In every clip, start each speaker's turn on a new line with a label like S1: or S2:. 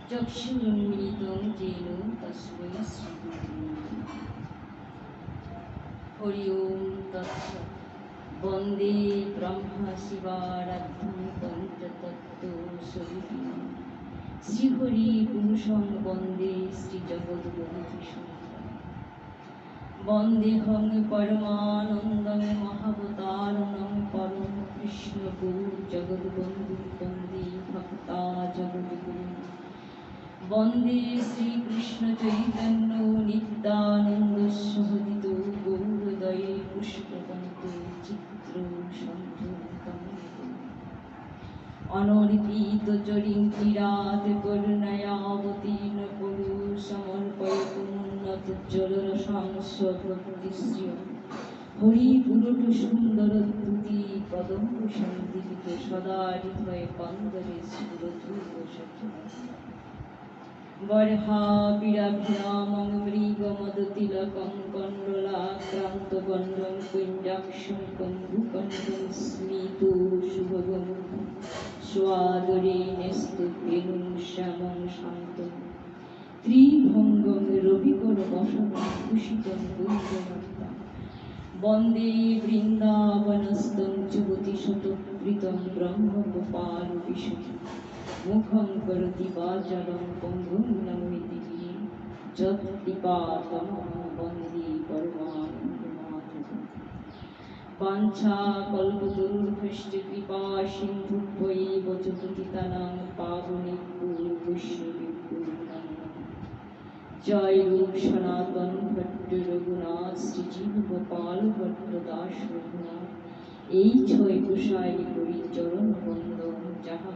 S1: चक्षुरुन्मिलितं येन तस्मै श्रीगुरुवे हरि ओं तत्सत् वन्दे ब्रह्म शिवाराध्यं पञ्चतत्त्वस्वरूपिणं श्रीहरि पुरुषं वन्दे श्रीजगद्गुरुशङ्करं वन्देऽहं परमानन्दं महावतारणं परं कृष्णगुरुं जगद्बन्धुं वन्दे भक्ता जगद्गुरुं वन्दे श्रीकृष्ण चैतन्य नित्यानन्द सहजितो गौरदये पुष्पवन्तो चित्रसन्तो अनर्पित चरिं किरात करुणयावतीर्ण कुरु समर्पयतुन्नतज्जलरसांस्वभक्तिश्रियं हरिपुरट सुन्दरद्युति पदं सन्दीपित सदा हृदये बन्दरे स्फुरतु बर्हाभिराभिरामं मृगमदतिलकं कण्डलाक्रान्तगण्डं कुञ्जाक्षं कम्बुकण्डं स्मितोषुभगं स्वादरेण स्तुभ्यं श्यामं शान्तं त्रिभङ्गं रविकरवसनं कुशितं वैजयन्तं वन्दे वृन्दावनस्थं जुगतिशतकृतं ब्रह्मगोपालविशुद्धं मुखं करोति वाचालं पङ्गुं लङ्घयति गिरिं यत्कृपातमहं वन्दे परमानन्दमाधवं वाञ्छाकल्पतरुर्भ्यश्च कृपासिन्धुभ्यैव च पतितानां पावनेभ्यो वैष्णवेभ्यो नमो नमः। जय रूप सनातन भट्ट रघुनाथ श्रीजीव गोपाल भट्ट दास रघुनाथ এই ছয় গোসাই করি চরণ বন্দন যাহা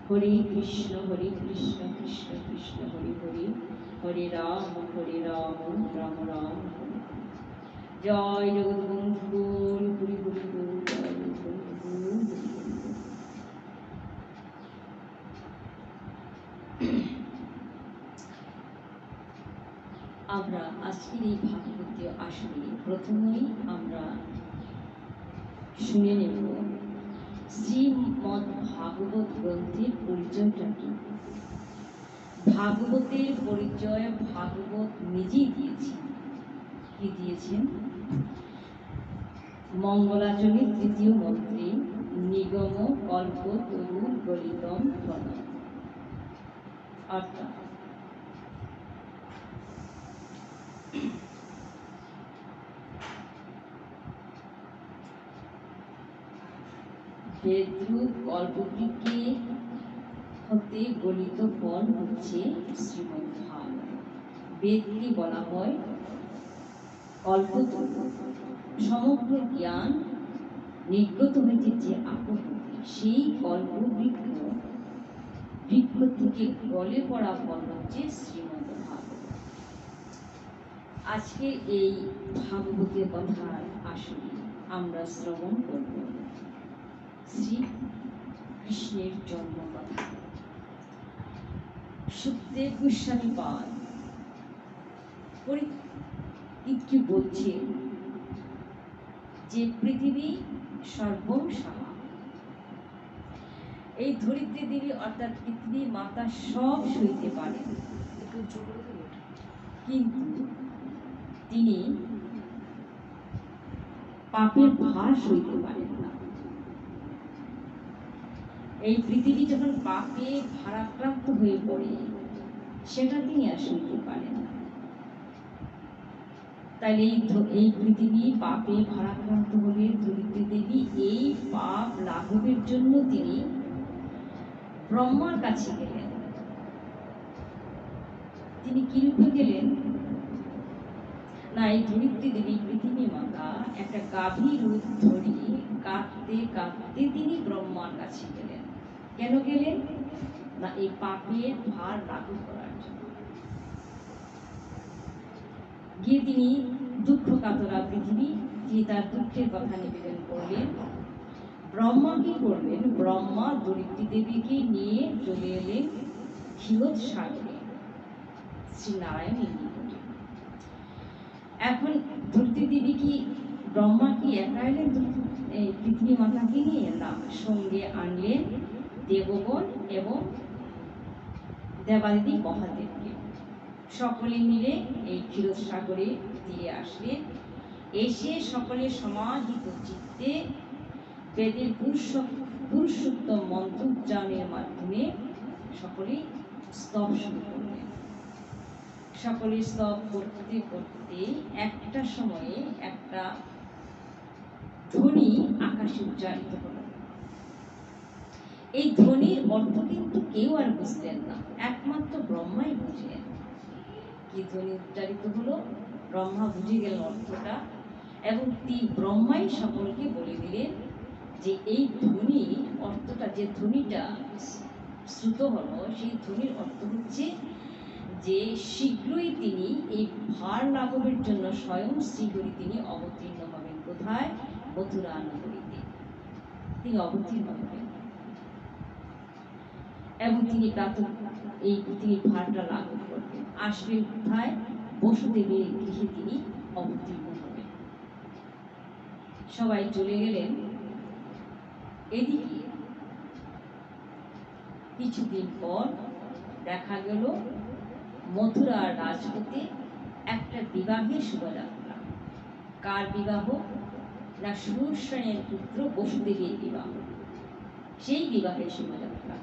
S1: हरे कृष्ण कृष्ण कृष्ण हरे हरे हरे राम राम राम जय जगद्बंधु हरि हरि बोल जय जगद्बंधु আমরা আজকের এই ভাগবতীয় আসরে প্রথমেই আমরা শুনে নেব শ্রীমদ্ ভাগবত গ্রন্থের পরিচয়টা কি। ভাগবতের পরিচয় ভাগবত নিজেই দিয়েছেন। কি দিয়েছেন? মঙ্গলাচরণের তৃতীয় মন্ত্রে নিগম কল্প তরু গলিতম ফল, অর্থাৎ বেদরূপ কল্পবৃক্ষে হতে গলিত ফল হচ্ছে শ্রীমদ্ ভাগবত। বেদকে বলা হয় কল্পতরু। সমগ্র জ্ঞান নির্গত হয়েছে যে আকৃতি, সেই কল্পবৃক্ষ থেকে গলে পড়া ফল হচ্ছে শ্রীমদ্ ভাগবত। আজকে এই ভাগবতের কথার আসলে আমরা শ্রবণ করব শ্রী কৃষ্ণের জন্ম কথা। সুখদেব গোস্বামী পাদ পরিচিত বলছে যে পৃথিবী সর্বসাহা, এই ধরিত্রী দেবী অর্থাৎ পৃথিবী মাতা সব সইতে পারেন, কিন্তু তিনি পাপের ভার সইতে পারেন না। এই পৃথিবী যখন পাপে ভারাক্রান্ত হয়ে পড়ে, সেটা তিনি আর সইতে পারেন না। তাইলে এই পৃথিবী পাপে ভারাক্রান্ত হলে ধরিত্রী দেবী এই পাপ লাঘবের জন্য তিনি ব্রহ্মার কাছে গেলেন। তিনি কি রূপে গেলেন না, এই ধরিত্রী দেবী পৃথিবী মাতা একটা গাভী রূপ ধরিয়ে কাঁদতে কাঁদতে তিনি ব্রহ্মার কাছে গেলেন। কেন গেলেন না, এই পাপের ভার লাঘব করার জন্য। গিয়ে তিনি দুঃখ কাতরা পৃথিবী, তিনি তার দুঃখের কথা নিবেদন করলেন। ব্রহ্মা কি করলেন? ব্রহ্মা ধরিত্রী দেবীকে নিয়ে চলে এলেন ক্ষীরোদ সাগরে, শ্রীনারায়ণের নিকটে। এখন ধরিত্রী দেবী কি ব্রহ্মা কি একা এলেন পৃথিবী মাতাকে নিয়ে? না, সঙ্গে আনলেন দেবগণ এবং দেবাদিদেব মহাদেবকে। সকলে মিলে এই ক্ষীরসাগরে তীরে আসলেন। এসে সকলে সমাহিত চিত্তে বেদের পুরুষোত্তম মন্ত্র উচ্চারণের মাধ্যমে সকলে স্তব শুরু করলেন। সকলে স্তব করতে করতে একটা সময়ে একটা ধ্বনি আকাশে উচ্চারিত হল। এই ধ্বনির অর্থ কিন্তু কেউ আর বুঝলেন না, একমাত্র ব্রহ্মাই বুঝলেন। কি ধ্বনি উচ্চারিত হলো, ব্রহ্মা বুঝে গেলেন অর্থটা, এবং ব্রহ্মাই সকলকে বলে দিলেন যে এই ধ্বনি অর্থটা, যে ধ্বনিটা শ্রুত হলো, সেই ধ্বনির অর্থ হচ্ছে যে শীঘ্রই তিনি এই ভার লাঘবের জন্য স্বয়ং শ্রীহরি তিনি অবতীর্ণ হবেন। কোথায়? মথুরা নগরীতে তিনি অবতীর্ণ হবেন এবং তিনি তিনি ভারটা লাঘব করবেন। আসবেন কোথায়? বসুদেবের গৃহে তিনি অবতীর্ণ হবেন। সবাই চলে গেলেন। এদিকে কিছুদিন পর দেখা গেল মথুরার রাজপথে একটা বিবাহের শোভাযাত্রা। কার বিবাহ? না সুদর্শনের পুত্র বসুদেবের বিবাহ। সেই বিবাহের শোভাযাত্রা।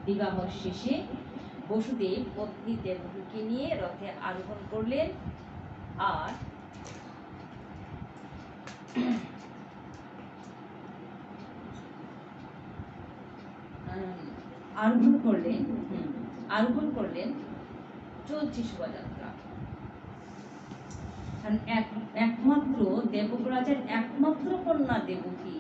S1: বিবাহ শেষে বসুদেব পত্নী দেবকীকে নিয়ে রথে আরোহণ করলেন আর আরোহণ করলেন চলছে শোভাযাত্রা। একমাত্র দেবক রাজার একমাত্র কন্যা দেবকী,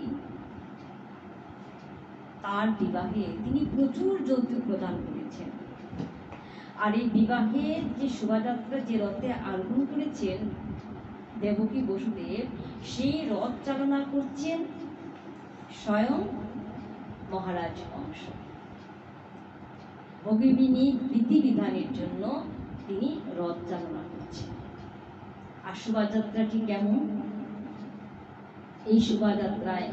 S1: তার বিবাহে তিনি প্রচুর যৌতুক প্রদান করেছেন। আর এই বিবাহের যে শোভাযাত্রা, যে রথে আরোহণ করেছেন দেবকী বসুদেব, সেই রথ চালনা করছেন স্বয়ং মহারাজ কংস। ভগিনী বিধিবিধানের জন্য তিনি রথ চালনা করছেন। আর শোভাযাত্রাটি কেমন? এই শোভাযাত্রায়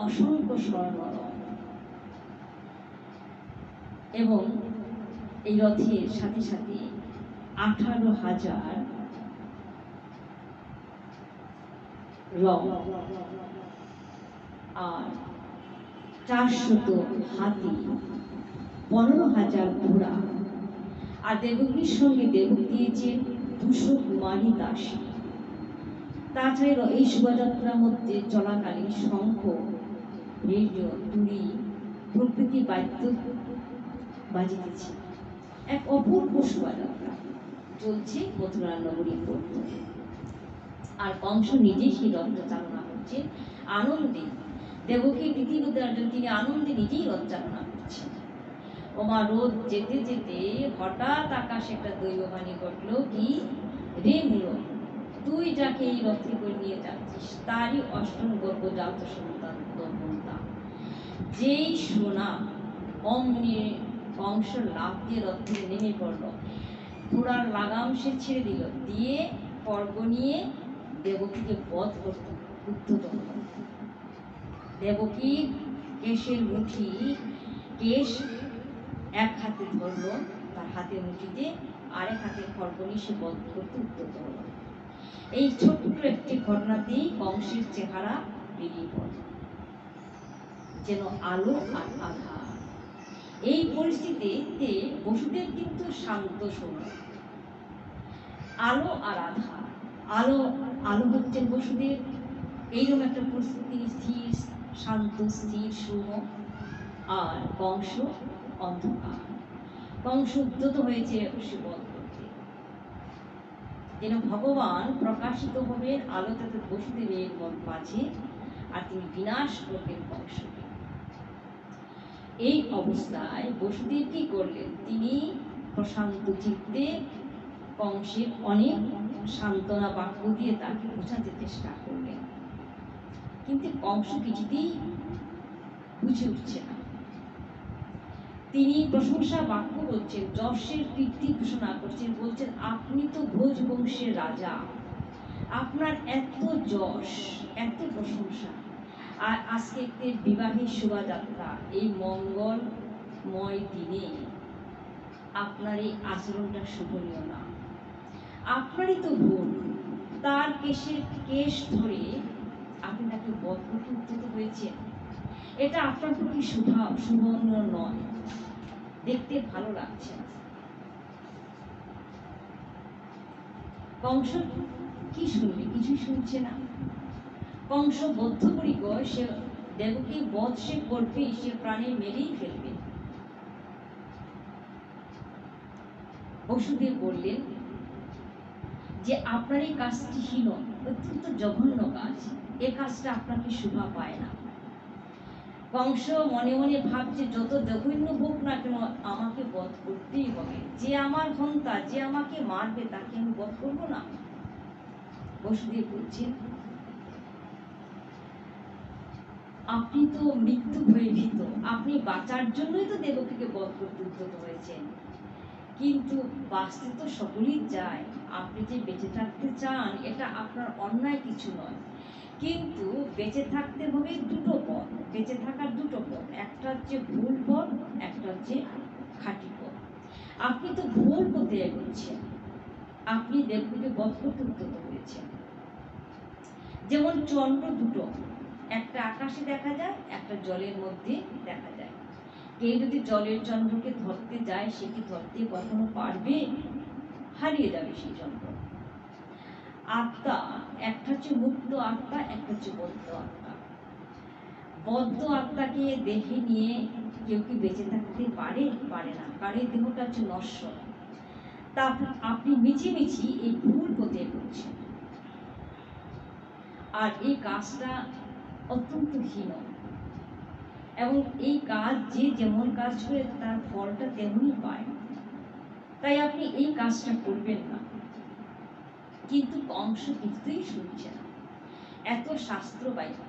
S1: অসংখ্য স্বর্ণরথ এবং এই রথের সাথে সাথে 18,000 রথ আর 400 হাতি, 15,000 ঘোড়া, আর দেবকীর সঙ্গে দেবক দিয়েছেন 200 কুমারী দাসী। তাছাড়া এই শোভাযাত্রার মধ্যে চলাকালীন শঙ্খ, রেডিও, তুড়ি প্রভৃতি বাদ্য বাজিতেছে। এক অপূর্ব শোভাযাত্রা চলছে মথুরা নগরীর মধ্যে। আর কংস নিজেই সেই রথ চালনা করছেন আনন্দে। দেবকী প্রীতিবিধার জন্য তিনি আনন্দে নিজেই রথ চালনা করছেন। ওমা রোদ যেতে যেতে হঠাৎ আকাশে একটা দৈববাণী ঘটল, কি রে মূলক, তুই যাকে এই রথে করে নিয়ে যাচ্ছিস তারই অষ্টম গর্ভজাত সন্তান দময়ন্তী। যেই শোনা অমনি কংস লাফ দিয়ে রথ থেকে নেমে পড়ল, ঘোড়ার লাগাম সে ছেড়ে দিল, দিয়ে খড়গ নিয়ে দেবকীকে বধ করতে উদ্যত হল। দেবকীর কেশের মুঠি, কেশ এক হাতে ধরল তার হাতের মুঠিতে, আরেক হাতে খড়গ নিয়ে সে বধ করতে উদ্যত হল। এই ছোট্ট একটি ঘটনাতেই কংসের চেহারা বেরিয়ে পড়ল যেন আলো আর আধার। এই পরিস্থিতিতে বসুদেব কিন্তু শান্ত সময়, আলো আর আধার। আলো হচ্ছেন বসুদেব, এইরকম একটা পরিস্থিতি স্থির, শান্ত, স্থির, শুভ। আর কংস অন্ধকার। কংস উদ্যত হয়েছে সে বধ করতে, যেন ভগবান প্রকাশিত হবেন আলোতে বসুদেবের মাঝে, আর তিনি বিনাশ করবেন কংসকে। এই অবস্থায় বসুদেব কি করলেন? তিনি প্রশান্ত চিত্তে কংসের অনেক সান্ত্বনা বাক্য দিয়ে তাকে বোঝাতে চেষ্টা করলেন, কিন্তু কংস কিছুতেই বুঝে উঠছে না। তিনি প্রশংসা বাক্য বলছেন, যশের কীর্তি ঘোষণা করছেন, বলছেন আপনি তো ভোজ বংশের রাজা, আপনার এত যশ, এত প্রশংসা, আর আজকে একটি বিবাহের শোভাযাত্রা, এই মঙ্গলময় দিনে আপনার এই আচরণটা শোভনীয় না। আপনারই তো ভুল, তার কেশ ধরে আপনি তাকে বধ করতে উদ্যত হয়েছেন। এটা আপনার প্রতি শোভনীয় নয়, দেখতে ভালো লাগছে না। কংস কি শুনবে? কিছুই শুনছে না। কংস বদ্ধপরিকর, সে দেবকী বধ সে করবেই, সে প্রাণে মেরেই ফেলবে। বসুদেব বললেন যে আপনার এই কাজটি হীন, অত্যন্ত জঘন্য কাজ, এ কাজটা আপনাকে শোভা পায় না। কংস মনে মনে ভাবছে যত জঘন্য হোক না কেন আমাকে বধ করতেই হবে, যে আমার হন্তা, যে আমাকে মারবে তাকে আমি বধ করবো না। বসুদেব বলছেন আপনি তো মৃত্যু ভয়ে ভীত, আপনি বাঁচার জন্যই তো দেবকীকে বধ করতে উদ্যত হয়েছেন, কিন্তু বাঁচতে তো সকলেই চায়। আপনি যে বেঁচে থাকতে চান এটা আপনার অন্যায় কিছু নয়, কিন্তু বেঁচে থাকতে হবে দুটো পথ, বেঁচে থাকার দুটো পথ, একটা হচ্ছে ভুল পথ, একটা হচ্ছে খাঁটি পথ। আপনি তো ভুল পথে এগোচ্ছেন, আপনি দেবকীকে বধ করতে উদ্যত হয়েছেন। যেমন চন্দ্র দুটো, একটা আকাশে দেখা যায়, একটা জলের মধ্যে দেখা যায়। কেউ যদি জলের চন্দ্রকে ধরতে যায়, সে কি ধরতে কখনো পারবে? হারিয়ে যাবে সেই চন্দ্র। আত্মা একটা হচ্ছে মুক্ত আত্মা, একটা হচ্ছে বদ্ধ আত্মা। বদ্ধ আত্মাকে দেখে নিয়ে কেউ কি বেঁচে থাকতে পারে? পারে না, কারণ এই দেহটা হচ্ছে নশ্বর। তা আপনি মিছিমিছি এই ভুল পথে করছেন, আর এই কাজটা অত্যন্ত হীন, এবং এই কাজ যে যেমন কাজ করে তার ফলটা তেমনই পায়, তাই আপনি এই কাজটা করবেন না। কিন্তু কংস কিছুতেই শুনছে না। এত শাস্ত্র বাক্য,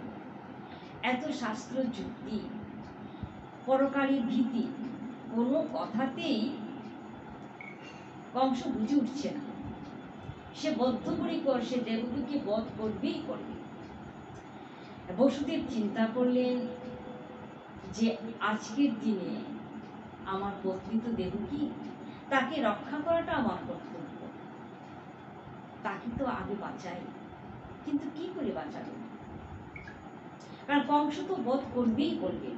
S1: এত শাস্ত্র যুক্তি, পরকালের ভীতি, কোনো কথাতেই কংস বুঝে উঠছে না। সে বদ্ধপরিকর, সে দেবকীকে বধ করবেই করবে। বসুদেব চিন্তা করলেন যে আজকের দিনে আমার পত্নী তো দেবকী, তাকে রক্ষা করাটা আমার কর্তব্য, তাকে তো আগে বাঁচাই। কিন্তু কি করে বাঁচাবে? কারণ কংস তো বধ করবেই করবে।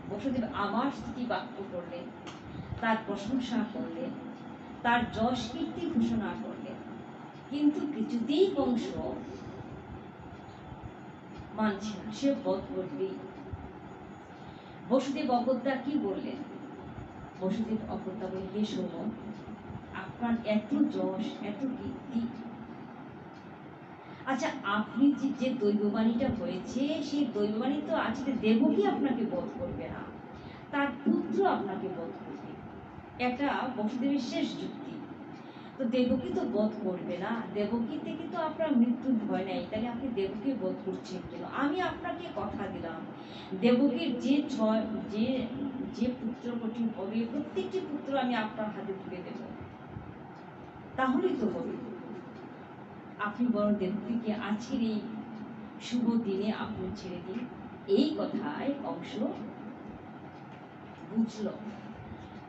S1: বসুদেব আবার স্তুতি বাক্য করলেন, তার প্রশংসা করলেন, তার যশ কীর্তি ঘোষণা করলেন, কিন্তু কিছুতেই কংস মানছে না, সে বধ করবেই। বসুদেব অগত্যা কি বললেন? বসুদেব অগত্যা বলে, হে শোনো, আপনার এত যশ, এত কীর্তি, আচ্ছা আপনি যে দৈববাণীটা হয়েছে, সেই দৈববাণী তো আজকে দেবকী আপনাকে বধ করবে না, তার পুত্র আপনাকে বধ করবে। এটা বসুদেবের শেষ যুক্তি। তো দেবকী তো বধ করবে না, দেবকী থেকে তো আপনার মৃত্যুর ভয় নেই, তাহলে আপনি দেবকী বধ করছেন কেন? আমি আপনাকে কথা দিলাম, দেবকীর যে পুত্র কঠিন হবে, প্রত্যেকটি পুত্র আমি আপনার হাতে তুলে দেব, তাহলেই তো হবে। আপনি বরং দেবকীকে আজকের এই শুভ দিনে আপনি ছেড়ে দিন। এই কথায় কংস বুঝল।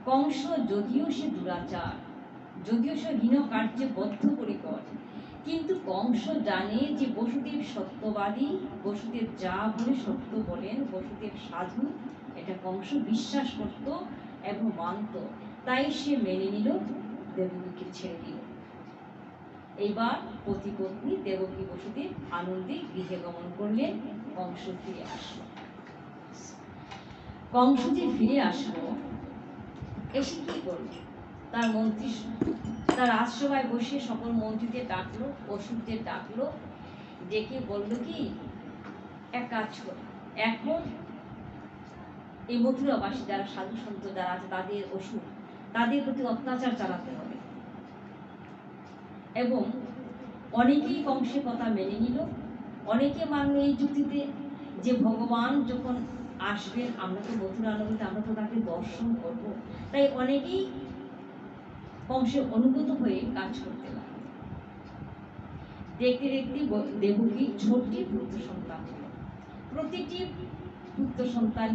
S1: কংস যদিও সে দুরাচার, যদিও সে হীন কার্যে বদ্ধপরিকর, কিন্তু কংস জানে যে বসুদেব সত্যবাদী, বসুদেব যা বলে সত্য বলেন, বসুদেব সাধু, এটা কংস বিশ্বাস করত এবং মানত। তাই সে মেনে নিল, দেবকীকে ছেড়ে দিল। এইবার পতি পত্নী দেবকী বসুদেব আনন্দে গৃহে গমন করলেন। কংস ফিরে আসলো। কংস যে ফিরে আসলো, এসে কি করলো? তার মন্ত্রী, তার রাজসভায় বসে সকল মন্ত্রীদের ডাকলো, অসুরদের ডাকলো, ডেকে বললো কি, এক কাজ করো, এখন এই মথুরাবাসী যারা সাধু সন্ত যারা আছে, তাদের অসুর, তাদের প্রতি অত্যাচার চালাতে হবে। এবং অনেকেই কংসের কথা মেনে নিল, অনেকে মানল এই যুক্তিতে যে ভগবান যখন আসবেন, আমরা তো মথুরা নগরীতে, আমরা তো তাকে দর্শন করব, তাই অনেকেই কংসের অনুগত হয়ে কাজ করতে লাগলো। দেখতে দেখতে দেবকীর ছোট্ট পুত্র সন্তান হল। প্রতিটি পুত্র সন্তান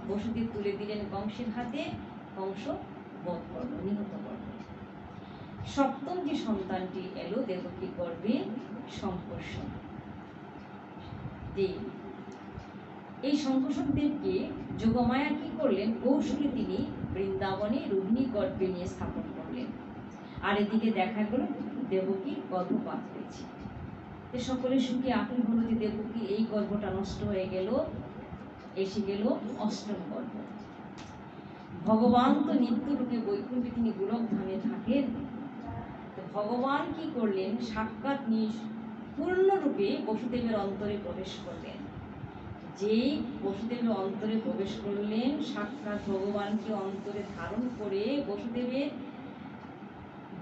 S1: বসুদেব তুলে দিলেন কংসের হাতে। কংস বধ করল, নিহত করল। সপ্তম যে সন্তানটি এলো দেবকীর গর্ভে, শঙ্কর্ষণ দেব। এই শঙ্কর্ষণ দেবকে যোগমায়া কি করলেন, কৌশলে তিনি বৃন্দাবনে রোহিণী গর্ভে নিয়ে স্থাপন করলেন। আর এদিকে দেখা গেল দেবকীর গর্ভপাত হয়েছে। সকলের সুখে আকুল হলো যে দেবকী এই গর্ভটা নষ্ট হয়ে গেল। এসে গেল অষ্টম গর্ভ। ভগবান তো নিত্যরূপে বৈকুণ্ঠে তিনি গোলক ধামে থাকেন। ভগবান কি করলেন, সাক্ষাৎ পূর্ণরূপে বসুদেবের অন্তরে প্রবেশ করলেন। যেই বসুদেবের অন্তরে প্রবেশ করলেন, সাক্ষাৎ ভগবানকে অন্তরে ধারণ করে বসুদেবের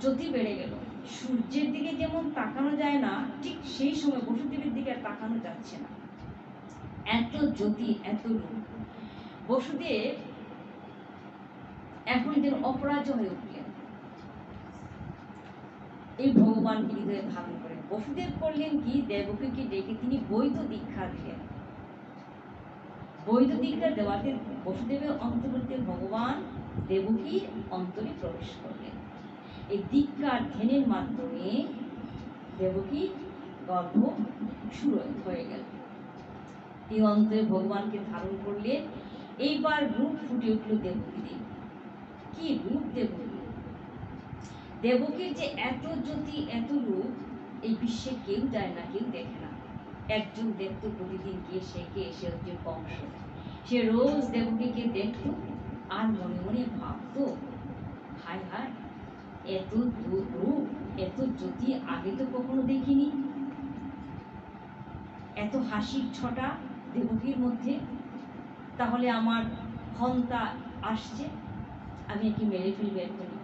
S1: জ্যোতি বেড়ে গেল। সূর্যের দিকে যেমন তাকানো যায় না, ঠিক সেই সময় বসুদেবের দিকে আর তাকানো যাচ্ছে না। এত জ্যোতি, এত রূপ। বসুদেব এখন যেন অপরাজয় হয়ে উঠলেন। এই ভগবানকে হৃদয়ে ধারণ করেন। বসুদেব করলেন কি, দেবকীকে ডেকে তিনি বৈদ দীক্ষা দিলেন। বৈদ দীক্ষা দেওয়াতে বসুদেবের অন্তর্বর্তী ভগবান দেবকীর অন্তরে প্রবেশ করলেন। এই দীক্ষার ধ্যানের মাধ্যমে দেবকী গর্ভ শুরু হয়ে গেল। এই অন্তরে ভগবানকে ধারণ করলেন। এইবার রূপ ফুটে উঠল দেবকীর। কি রূপ দেবকী! দেবকীর যে এত জ্যোতি, এত রূপ, এই বিশ্বে কেউ যায় না, কেউ দেখে না। একজন দেখতো প্রতিদিন গিয়ে, সে হচ্ছে কংস। সে রোজ দেবকীকে দেখতো আর মনে মনে ভাবতো, হায় হায়, এত রূপ, এত জ্যোতি আগে তো কখনো দেখিনি। এত হাসির ছটা দেবকীর মধ্যে, তাহলে আমার ক্ষমতা আসছে, আমি একে মেরে ফেলবো এখনই।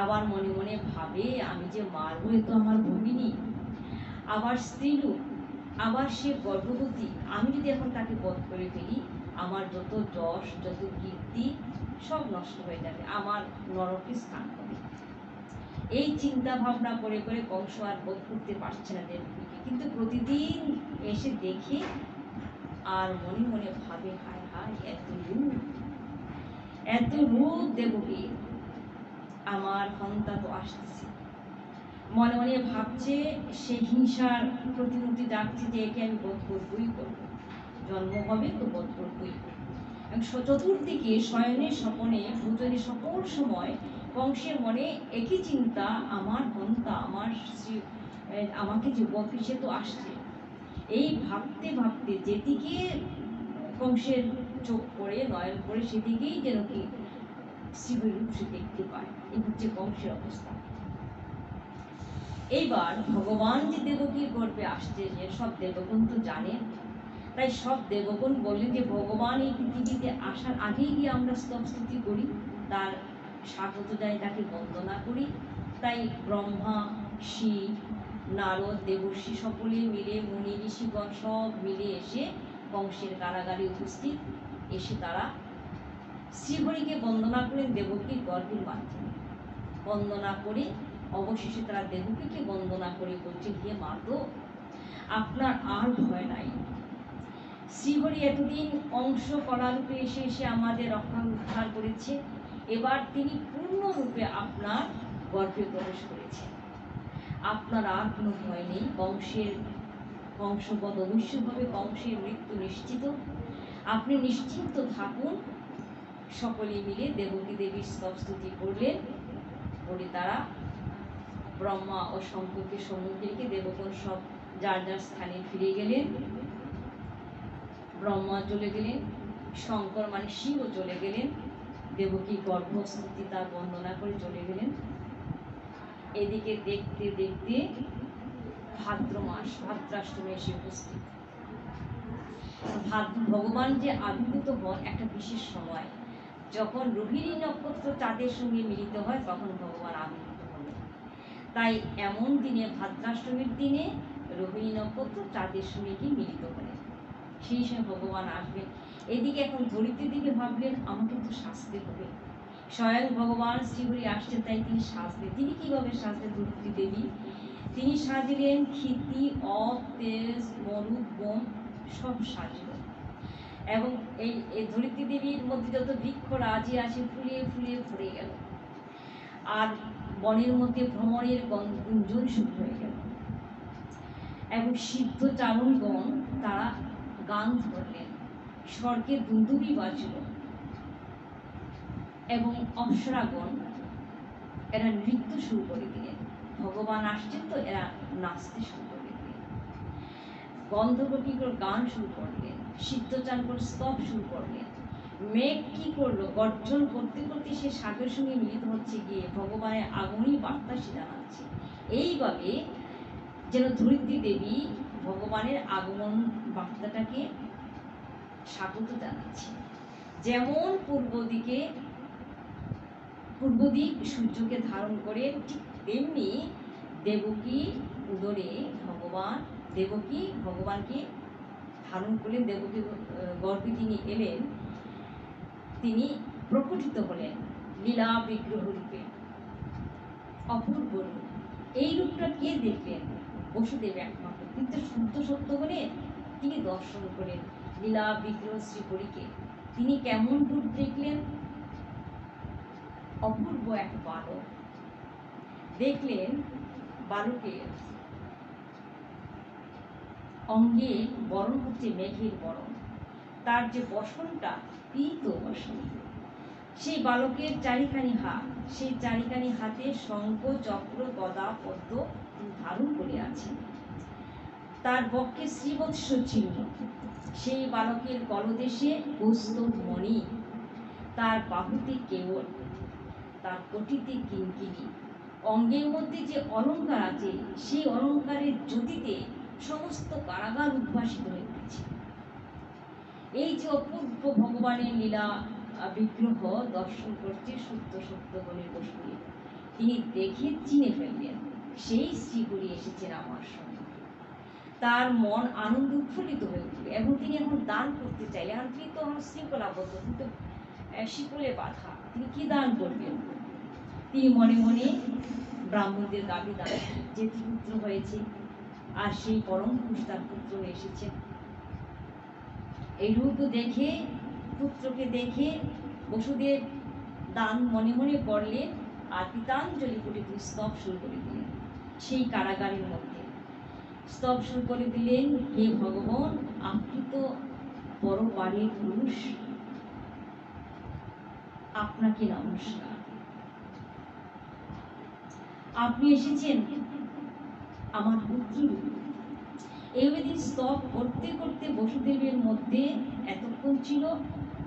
S1: আবার মনে মনে ভাবে, আমি যে মারবো, এ তো আমার ভগিনী, আবার স্ত্রীলোক, আবার সে গর্ভবতী। আমি যদি এখন তাকে বধ করে ফেলি, আমার যত যশ, যত কীর্তি সব নষ্ট হয়ে যাবে, আমার নরকে স্থান হবে। এই চিন্তা ভাবনা করে করে কংস আর বধ করতে পারছে না দেবকীকে। কিন্তু প্রতিদিন এসে দেখে আর মনে মনে ভাবে, হায় হায়, এত রূপ দেবকী, আমার ক্ষমতা তো আসতেছে। মনে মনে ভাবছে, সে হিংসার প্রতিমূর্তি ডাকছে যে একে আমি বধ করবই করবো, জন্ম হবে তো বধ করবই। চতুর্দিকে শয়নে স্বপনে ভূতনে সকল সময় কংসের মনে একই চিন্তা, আমার ক্ষমতা, আমাকে যে বধ, সে তো আসছে। এই ভাবতে ভাবতে যেদিকে কংসের চোখ পড়ে, নয়ন পড়ে, সেদিকেই যেন কি শ্রীহরিরূপ সে দেখতে পায়। এই হচ্ছে কংসের অবস্থা। এইবার ভগবান যে দেবকীর গর্ভে আসছে, যে সব দেবগণ তো জানেন। তাই সব দেবগণ বললেন যে ভগবান এই পৃথিবীতে আসার আগেই গিয়ে আমরা স্তব স্তুতি করি, তার স্বাগত যাই, তাকে বন্দনা করি। তাই ব্রহ্মা, শিব, নারদ, দেবর্ষি সকলে মিলে, মুনি ঋষিগণ সব মিলে এসে কংসের কারাগারে উপস্থিত। এসে তারা শ্রীহরিকে বন্দনা করেন দেবকীর গর্ভের মাধ্যমে। বন্দনা করে অবশেষে তারা দেবকীকে বন্দনা করে বলছে, হে মাতো, আপনার আর ভয় নাই। শ্রীহরি এতদিন অংশ কলারূপে এসে এসে আমাদের রক্ষা উদ্ধার করেছে। এবার তিনি পূর্ণরূপে আপনার গর্ভে প্রবেশ করেছেন। আপনার আর কোনো ভয় নেই। কংসবধ অবশ্যই হবে, কংসের মৃত্যু নিশ্চিত। আপনি নিশ্চিন্ত থাকুন। সকলে মিলে দেবকী দেবীর স্তবস্তুতি করলেন। করে তারা ব্রহ্মা ও শঙ্করকে সম্মুখে রেখে দেবগণ সব যার যার স্থানে ফিরে গেলেন। ব্রহ্মা চলে গেলেন, শঙ্কর মানে শিবও চলে গেলেন, দেবকী গর্ভস্তুতি তার বন্দনা করে চলে গেলেন। এদিকে দেখতে দেখতে ভাদ্র মাস, ভাদ্রাষ্টমী এসে উপস্থিত। ভগবান যে আবির্ভূত হন একটা বিশেষ সময়, যখন রোহিণী নক্ষত্র চাঁদের সঙ্গে মিলিত হয়, তখন ভগবান আবির্ভূত হলেন। তাই এমন দিনে, ভাদ্রাষ্টমীর দিনে রোহিণী নক্ষত্র চাঁদের সঙ্গে গিয়ে মিলিত হলেন। সেই সময় ভগবান আসবেন। এদিকে এখন ধরিত্রীর দিকে ভাবলেন, আমাকে তো সাজতে হবে। স্বয়ং ভগবান শ্রীহরি আসছেন, তাই তিনি সাজলেন। তিনি কিভাবে সাজলেন ধরিত্রী দেবী? তিনি সাজিলেন ক্ষিতি, অব, তেজ, মরুদ, বন সব সাজলেন। এবং এই ধরিত্রী দেবীর মধ্যে যত বৃক্ষ রাজি আছে ফুলিয়ে ফুলিয়ে ভরে গেল, আর বনের মধ্যে ভ্রমণের গুঞ্জন শুরু হয়ে গেল। এবং সিদ্ধ চারণগণ তারা গান ধরলেন, স্বর্গে দুন্দুবি বাজল, এবং অপ্সরাগণ এরা নৃত্য শুরু করে দিলেন। ভগবান আসছেন তো এরা নাচতে শুরু করে দিলেন। গন্ধর্বকিগুলো গান শুরু করলেন, সিদ্ধচারণ স্তব শুরু করলেন। মেঘ কি করলো, গর্জন করতে করতে সে সাগরের সঙ্গে মিলিত হচ্ছে, গিয়ে ভগবানের আগমনী বার্তা সে জানাচ্ছে। এইভাবে যেন ধরিত্রী দেবী ভগবানের আগমন বার্তাটাকে স্বাগত জানাচ্ছে। যেমন পূর্ব দিক সূর্যকে ধারণ করে, ঠিক তেমনি দেবকী উদরে দেবকী ভগবানকে ধারণ করলেন। দেবকী গর্ভে তিনি এলেন, তিনি প্রকটিত হলেন লীলা বিগ্রহ রূপে, অপূর্ব রূপ। এই রূপটা কে দেখলেন? বসুদেব একমাত্র। কিন্তু শুদ্ধ সত্য বলে তিনি দর্শন করেন লীলা বিগ্রহ শ্রীহরিকে। তিনি কেমন রূপ দেখলেন? অপূর্ব এক বালক দেখলেন। বালকের অঙ্গে বরণ হচ্ছে মেঘের বরণ, তার যে বসনটা পীত বসন। সেই বালকের চারিখানি হাত, সেই চারিখানি হাতে শঙ্খ, চক্র, গদা, পদ্ম ধারণ করে আছে। তার বক্ষে শ্রীবৎস চিহ্ন, সেই বালকের গলদেশে কৌস্তব মণি, তার বাহুতে কেবল, তার কোটিতে কিঙ্কিণী। অঙ্গের মধ্যে যে অলঙ্কার আছে, সেই অলঙ্কারের জ্যোতিতে সমস্ত কারাগার উদ্ভাসিত হয়ে উঠেছে। এই যে অপূর্ব ভগবানের লীলা বিগ্রহ দর্শন করছে শুদ্ধ সত্য বলে বসুদেব, তিনি দেখে চিনে ফেললেন সেই শ্রীহরি এসেছেন আমার সঙ্গে। তার মন আনন্দ উৎফুল্লিত হয়ে উঠল, এবং তিনি এখন দান করতে চাইলেন। আর তিনি তো আমার শৃঙ্খলাবদ্ধ, কিন্তু শিকলে বাধা, তিনি কি দান করবেন? তিনি মনে মনে ব্রাহ্মণদের দাবি দান, যে পুত্র হয়েছে, আর সেই পরম পুরুষ তার পুত্র এসেছে। এই রূপ দেখে, পুত্রকে দেখে বসুদেব দান মনে মনে করলেন, আর পিতাঞ্জলি করে তিনি স্তব শুরু করে দিলেন। সেই কারাগারের মধ্যে স্তব শুরু করে দিলেন, হে ভগবান, আপনি তো পরবারের পুরুষ, আপনাকে নমস্কার। আপনি এসেছেন আমার পুত্র। এইভাবে স্তব করতে করতে বসুদেবের মধ্যে এতক্ষণ ছিল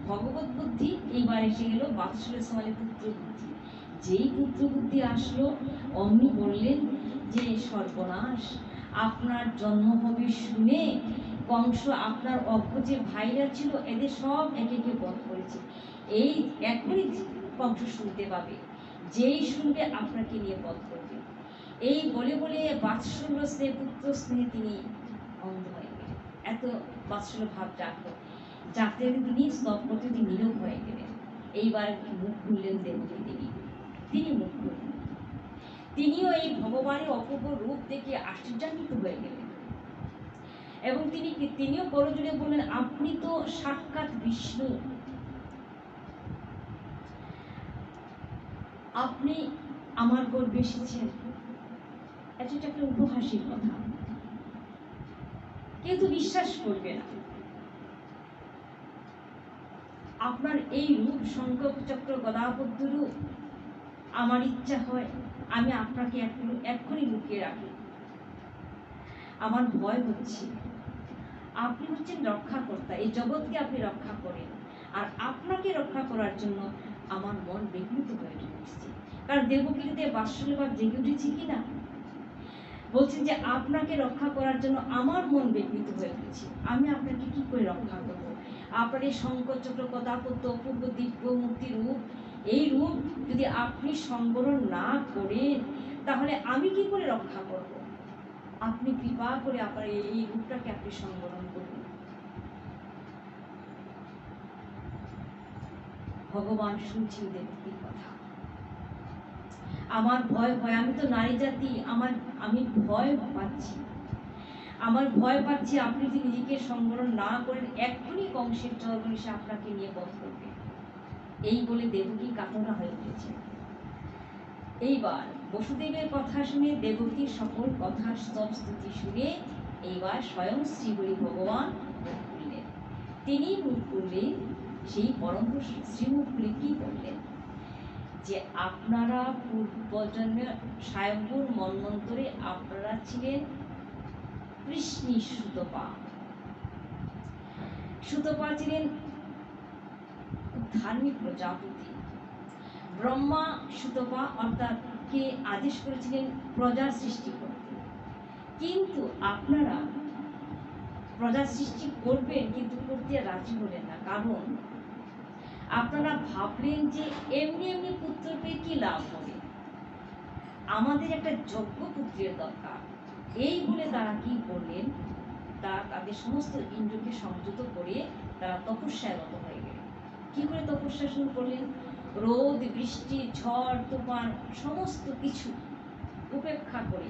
S1: ভগবত বুদ্ধি, এইবার এসে গেল বাৎসল্য সমালে পুত্র বুদ্ধি। যেই পুত্র বুদ্ধি আসলো, অমনি বললেন যে সর্বনাশ, আপনার জন্ম হবে শুনে কংস আপনার অজ্ঞ যে ভাইরা ছিল এদের সব একে একে বধ করেছে। এই এখনই কংস শুনতে পাবে, যেই শুনবে আপনাকে নিয়ে বধ করবে। এই বলে বলে বাৎসল্য স্নেহে, পুত্র স্নেহে তিনি অন্ধ হয়ে গেলেন। এত বাৎসল্য ভাব জাগলো, জাগতে তিনি স্তব করতে তিনি নীরব হয়ে গেলেন। এইবার মুখ খুললেন দেবকী দেবী, তিনি মুখ খুললেন। তিনিও এই ভগবানের অপূর্ব রূপ দেখে আশ্চর্যান্বিত হয়ে গেলেন, এবং তিনিও করজোড়ে বললেন, আপনি তো সাক্ষাৎ বিষ্ণু, আপনি আমার গর্ভে এসেছেন। এটা একটা উপহাসের কথা, কেউ তো বিশ্বাস করবে না। আপনার এই রূপ, শঙ্খ চক্র গদা পদ্ম রূপ, আমার ইচ্ছা হয় আমি আপনাকে এক্ষুনি লুকিয়ে রাখি। আমার ভয় হচ্ছে, আপনি হচ্ছেন রক্ষাকর্তা, এই জগৎকে আপনি রক্ষা করেন, আর আপনাকে রক্ষা করার জন্য আমার মন বিঘ্নিত হয়ে উঠেছে। কারণ দেবকীতে বাৎসল্যভাব জেগে উঠেছে কিনা, বলছেন যে আপনাকে রক্ষা করার জন্য আমার মন বিঘ্নিত হয়ে উঠেছে, আমি আপনাকে কি করে রক্ষা করব? আপনার এই শঙ্খ চক্র গদা পদ্ম অপূর্ব দিব্য মূর্তি রূপ, এই রূপ যদি আপনি সংবরণ না করেন, তাহলে আমি কি করে রক্ষা করব? আপনি কৃপা করে আপনার এই রূপটাকে আপনি সংবরণ করুন। ভগবান শুনছেন দেবকীর কথা। আমার ভয় হয়, আমি তো নারী জাতি, আমি ভয় পাচ্ছি, আমার ভয় পাচ্ছি আপনি যদি নিজেকে সংবরণ না করেন এক্ষুনি কংসের চর্বণ এসে আপনাকে নিয়ে বধ করবে। এই বলে দেবকী কাতরা হয়ে উঠেছে। এইবার বসুদেবের কথা শুনে দেবকীর সকল কথার স্তব স্তুতি শুনে এইবার স্বয়ং শ্রীহরি ভগবান মুখ খুললেন। তিনি মুখ খুললে সেই পরম শ্রীমুখ খুলে কি বললেন যে আপনারা পূর্বজন্মে স্বয়ম্ভুর মন্বন্তরে আপনারা ছিলেন কৃষ্ণী সুতপা। সুতপা ছিলেন ধার্মিক প্রজাপতি। ব্রহ্মা সুতপা অর্থাৎ কে আদেশ করেছিলেন প্রজার সৃষ্টি করতে, কিন্তু আপনারা প্রজার সৃষ্টি করবেন কিন্তু করতে রাজি হলেন না। কারণ আপনারা ভাবলেন যে এমনি এমনি পুত্র পেয়ে কি লাভ হবে, আমাদের একটা যোগ্য পুত্রের দরকার। এই বলে তারা কি করলেন, তাদের সমস্ত ইন্দ্রকে সংযত করে তারা তপস্যায় রত হয়ে গেলেন। কি করে তপস্যা শুরু করলেন? রোদ বৃষ্টি ঝড় তুফান সমস্ত কিছু উপেক্ষা করে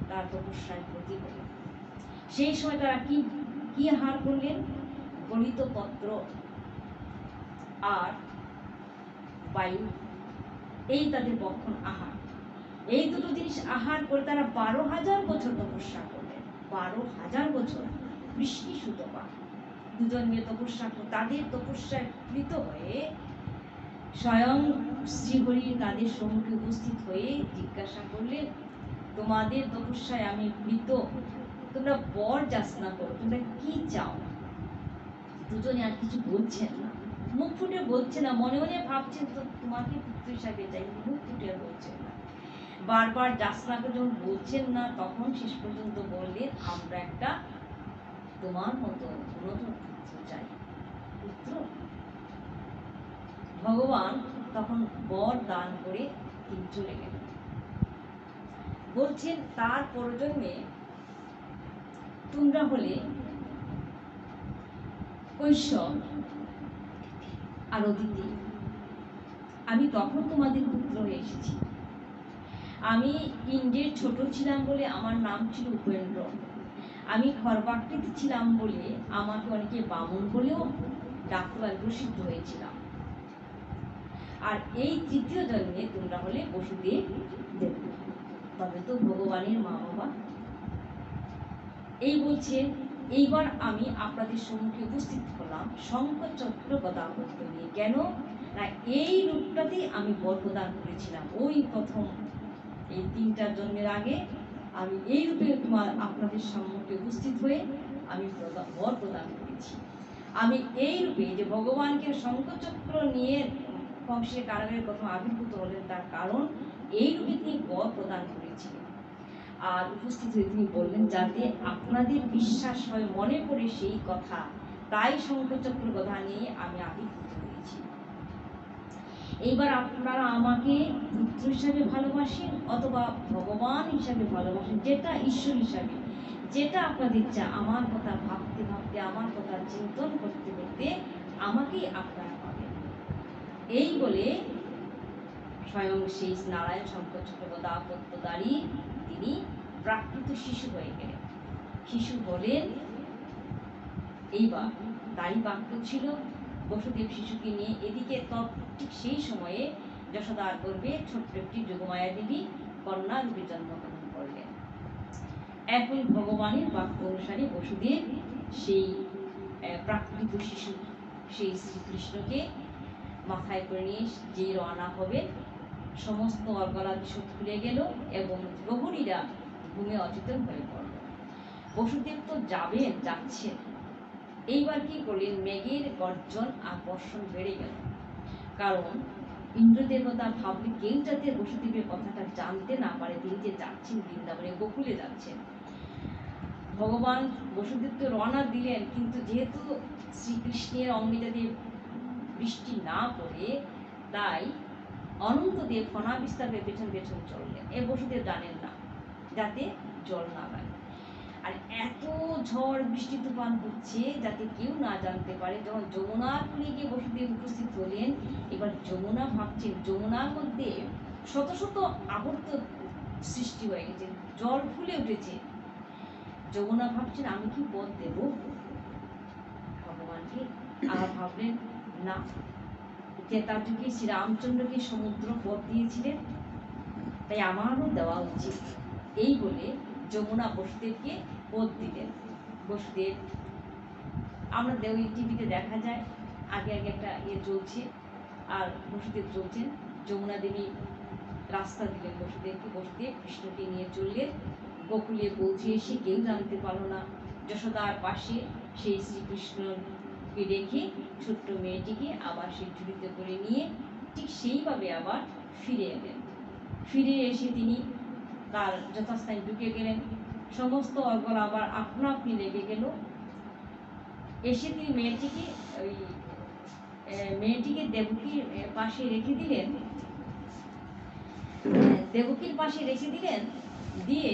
S1: তারা তপস্যায় ব্রতী হলেন। সেই সময় তারা কি কি আহার করলেন? গলিত পত্র আর বায়ু, এই তাদের বক্ষণ আহার। এই দুটো জিনিস আহার করে তারা 12,000 বছর তপস্যা করলেন। 12,000 বছর কৃষ্ণী সুতপা দুজন মিলে তপস্যা করে তাদের তপস্যায় প্রীত হয়ে স্বয়ং শ্রীহরি তাদের সম্মুখে উপস্থিত হয়ে জিজ্ঞাসা করলেন, তোমাদের তপস্যায় আমি প্রীত, তোমরা বর যাচনা করো, তোমরা কি চাও? দুজনে আর কিছু বলছেন না, মুখ ফুটে বলছে না, মনে মনে ভাবছেন তো তোমাকে পুত্র হিসাবে চাই, মুখ ফুটে বলছেন না। বারবার যাচনা করে যখন বলছেন না তখন শেষ পর্যন্ত বললেন, আমরা একটা তোমার মতো উন্নত পুত্র চাই। পুত্র ভগবান তখন বর দান করে তিনি চলে গেলেন। বলছেন তার পরজন্মে তোমরা হলে কৈশব আর অদিতি, আমি তখন তোমাদের পুত্র হয়ে এসেছি। আমি ইন্দ্রের ছোট ছিলাম বলে আমার নাম ছিল উপেন্দ্র। আমি খর্বাকৃতি ছিলাম বলে আমাকে অনেকে বামন বলেও ডাকতে প্রসিদ্ধ হয়েছিলাম। আর এই তৃতীয় জন্মে তোমরা হলে বসুদেব দেব, তবে তো ভগবানের মা বাবা। এই বলছেন, এইবার আমি আপনাদের সম্মুখে উপস্থিত হলাম শঙ্খ চক্র গদা পদ্ম নিয়ে। কেন না, এই রূপটাতেই আমি বর প্রদান করেছিলাম ওই প্রথম এই 3টা জন্মের আগে। আমি এই রূপে আপনাদের সম্মুখে উপস্থিত হয়ে আমি বর প্রদান করেছি। আমি এই রূপে যে ভগবানকে শঙ্খচক্র নিয়ে কংসের কারাগারে প্রথম আবির্ভূত হলেন, তার কারণ এই রূপে তিনি বর প্রদান করেছিলেন। আর উপস্থিত হয়ে তিনি বললেন, যাতে আপনাদের বিশ্বাস হয়, মনে পড়ে সেই কথা, তাই শঙ্খচক্র গদা নিয়ে আমি আবির্ভূত হয়েছি। এইবার আপনারা আমাকে পুত্র হিসাবে ভালোবাসেন অথবা ভগবান হিসাবে ভালোবাসেন, যেটা ঈশ্বর হিসাবে, যেটা আপনাদের ইচ্ছা। আমার কথা ভাবতে ভাবতে, আমার কথা চিন্তন করতে করতে আমাকেই আপনারা পাবেন। এই বলে স্বয়ং সেই নারায়ণ শঙ্খচক্র গদা পদ্মধারী তিনি প্রাকৃত শিশু হয়ে গেলেন। শিশু হলেন। এইবার তারই বাক্য ছিল বসুদেব শিশুকে নিয়ে এদিকে ঠিক সেই সময়ে যশোদার গর্ভে ছোট্ট একটি যোগমায়া দেবী কন্যা রূপে জন্মগ্রহণ করলেন। এখন ভগবানের বাক্য অনুসারে বসুদেব সেই প্রাকৃত শিশু সেই শ্রীকৃষ্ণকে মাথায় করে নিয়ে যে রওনা হবে, সমস্ত অর্গলাদি সব খুলে গেল এবং প্রহরীরা ঘুমে অচেতন হয়ে পড়ল। বসুদেব তো যাচ্ছেন। এইবার কি করলেন, মেঘের গর্জন আর বর্ষণ বেড়ে গেল। কারণ ইন্দ্রদেবতা ভাবলে কেউ যাতে বসুদেবের কথাটা জানতে না পারে তিনি যে যাচ্ছেন বৃন্দাবনে, গোকুলে যাচ্ছেন। ভগবান বসুদেব তো রওনা দিলেন, কিন্তু যেহেতু শ্রীকৃষ্ণের অঙ্গে যাতে বৃষ্টি না পড়ে, তাই অনন্তদেব ফনা বিস্তার পেছন পেছন চললেন। বসুদেব জানেন না যাতে জল না লাগে। আর এত ঝড় বৃষ্টি তুফান হচ্ছে যাতে কেউ না জানতে পারে। যখন যমুনার কূলে গিয়ে বসুদেব উপস্থিত হলেন, এবার যমুনা ভাবছেন যমুনার মধ্যে শত শত আবর্ত সৃষ্টি হয়ে গেছে, জল ফুলে উঠেছে। যমুনা ভাবছেন আমি কি পথ দেব ভগবানকে? আর ভাবলেন না, ত্রেতাযুগে শ্রীরামচন্দ্রকে সমুদ্র পথ দিয়েছিলেন, তাই আমারও দেওয়া উচিত। এই বলে যমুনা বসুদেবকে পথ দিলেন। বসুদেব, আমরা ওই টিভিতে দেখা যায় আগে আগে একটা চলছে, আর বসুদেব চলছেন, যমুনা দেবী রাস্তা দিলেন বসুদেবকে। বসুদেব কৃষ্ণকে নিয়ে চললেন। গোকুলে পৌঁছে এসে কেউ জানতে পারল না। যশোদার পাশে সেই শ্রীকৃষ্ণকে রেখে ছোট্ট মেয়েটিকে আবার সেই ঝুড়িতে করে নিয়ে ঠিক সেইভাবে আবার ফিরে এলেন। ফিরে এসে তিনি তার যথাস্থানে ঢুকে গেলেন। সমস্ত অর্গল আবার আপনা আপনি লেগে গেল। এসে তিনি মেয়েটিকে দেবকীর পাশে রেখে দিলেন। দেবকীর পাশে রেখে দিলেন, দিয়ে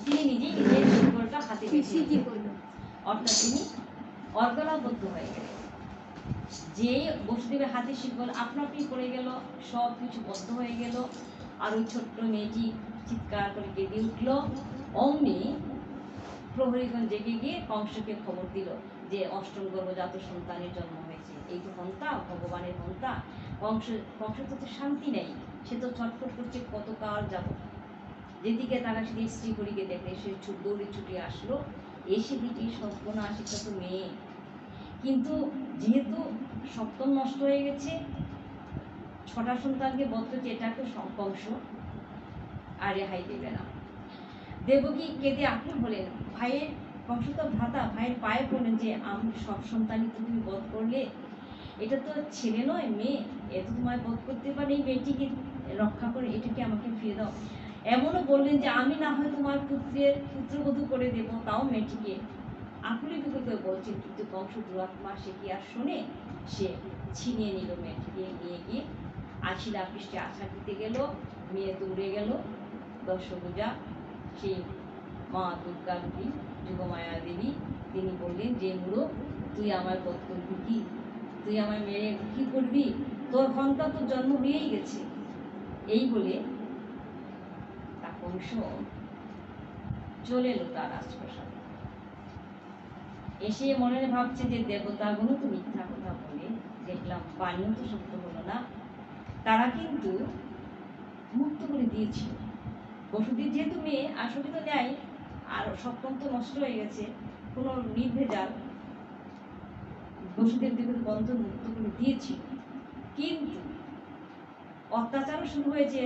S1: তিনি নিজেই নিজের শিকড়টা হাতে বেঁধে করলেন, অর্থাৎ তিনি অর্গলাবদ্ধ হয়ে গেলেন। যে বসুদেবের হাতে শিকল আপনা আপনি পড়ে গেল, সব কিছু বদ্ধ হয়ে গেল। আর ওই ছোট্ট মেয়েটি চিৎকার করে কেঁদে উঠল। অমনি প্রহরীগণ জেগে গিয়ে কংসকে খবর দিল যে অষ্টম গর্ভজাত সন্তানের জন্ম হয়েছে। এই তো হন্তা, ভগবানের হন্তা। কংস তো শান্তি নেই, সে তো ছটফট করছে কতকাল যাব। যেদিকে তারা সেদিকে শ্রীহরিকে দেখলে সে দৌড়ে ছুটে আসলো। এসে দিকে সর্বনাশ, এটা তো মেয়ে। কিন্তু যেহেতু সপ্তম নষ্ট হয়ে গেছে, 6টা সন্তানকে বধ করছে, এটাকে কংস আর রেহাই দেবে না। দেবকী কেঁদে আকুল হলেন। ভাইয়ের, কংস তো ভ্রাতা, ভাইয়ের পায়ে পড়লেন যে আমি সব সন্তানই তো তুমি বধ করলে, এটা তো ছেলে নয় মেয়ে, এত তোমায় বধ করতে পারে, এই মেয়েটিকে রক্ষা করে এটাকে আমাকে ফিরে দাও। এমনও বললেন যে আমি না হয় তোমার পুত্রবধূ করে দেব, তাও মেয়েটিকে আকুলি বিকুলে বলছেন। কিন্তু কংস দুরাত্মা, সে কি আর শোনে? সে ছিনিয়ে নিল মেয়েটিকে, নিয়ে গিয়ে আছিলা পৃষ্ঠে আছাড় দিতে গেল। মেয়ে দৌড়ে গেল। দশভুজা সেই মা দুর্গা দেবী, যুগমায়া দেবী, তিনি বললেন যে মূঢ়, তুই আমার বধ করবি কি? তুই আমার মেয়ে কি করবি? তোর সন্তান তো জন্ম হয়েই গেছে। এই বলে তা কংস চলে এলো তার রাজপ্রাসাদে। এসে মনে ভাবছে যে দেবতাগুলো তো মিথ্যা কথা বলে, দেখলাম বাণীও তো সত্য হলো না। তারা কিন্তু মুক্ত করে দিয়েছিল। বসুদেব যেহেতু মেয়ে, আসলে তো নেয়, আর সপ্তম তো নষ্ট হয়ে গেছে, কোনো নির্ভেজাল বসুদেব দেবের বন্ধন মুক্ত করে দিয়েছিল। কিন্তু অত্যাচারও শুরু হয়েছে,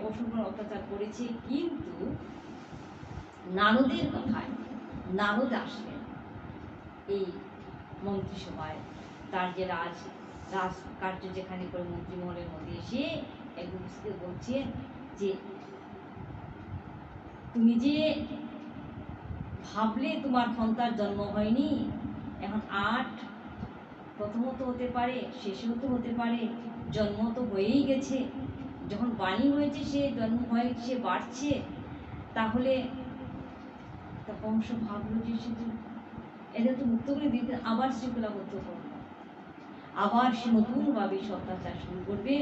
S1: অসুর অত্যাচার করেছে। কিন্তু নারদের কথায় নারদ আসলেন এই মন্ত্রিসভায়, তার যে রাজকার্য যেখানে করে মন্ত্রীমহলের মধ্যে এসে একদম বলছেন যে তুমি যে ভাবলে তোমার সন্তান জন্ম হয়নি, এখন 8 প্রথমত হতে পারে, শেষেও তো হতে পারে, জন্ম তো হয়েই গেছে। যখন বাণী হয়েছে, সে জন্ম হয়েছে, সে বাড়ছে, তাহলে কংস ভাবলো যে সে তো এদের তো মুক্ত করে দিতে, আবার শৃঙ্খলাবদ্ধ করবে, আবার সে নতুনভাবে অত্যাচার শুরু করবে।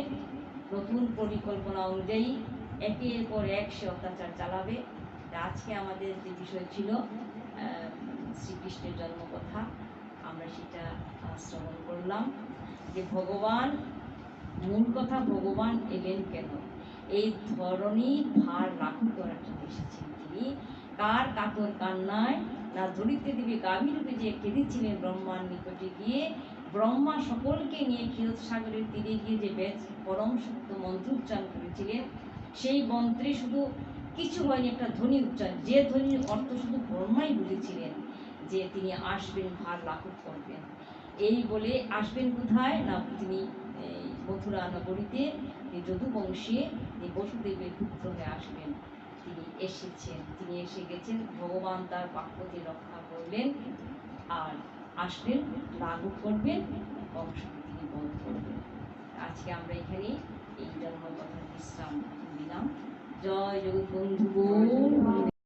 S1: নতুন পরিকল্পনা অনুযায়ী একের পর এক সে অত্যাচার চালাবে। আজকে আমাদের যে বিষয় ছিল শ্রীকৃষ্ণের জন্মকথা, আমরা সেটা শ্রবণ করলাম যে ভগবান, মূল কথা ভগবান এলেন কেন? এই ধরনী ভার লাঘব করার জন্য এসেছেন তিনি। কার কাতর কান্নায় না ধরিতে দিবে গাভীরূপে যে কেঁদেছিলেন ব্রহ্মার নিকটে গিয়ে, ব্রহ্মা সকলকে নিয়ে ক্ষীরোদ সাগরের তীরে গিয়ে যে বেদ পরম সত্য মন্ত্র উচ্চারণ করেছিলেন, সেই মন্ত্রে শুধু কিছু হয়নি, একটা ধ্বনি উচ্চারণ, যে ধ্বনির অর্থ শুধু ব্রহ্মাই বুঝেছিলেন যে তিনি আসবেন, ভার লাঘব করবেন। এই বলে আসবেন কোথায় না, তিনি মথুরা নগরীতে যদুবংশে বসুদেবের পুত্র হয়ে আসবেন। তিনি এসেছেন, তিনি এসে গেছেন, ভগবান তার বাক্যকে রক্ষা করলেন আর আসলেন, লাঘব করবেন, কংসকে তিনি বধ করবেন। আজকে আমরা এখানে এই জন্মকথার বিশ্রাম দিলাম। জয় জগৎবন্ধু।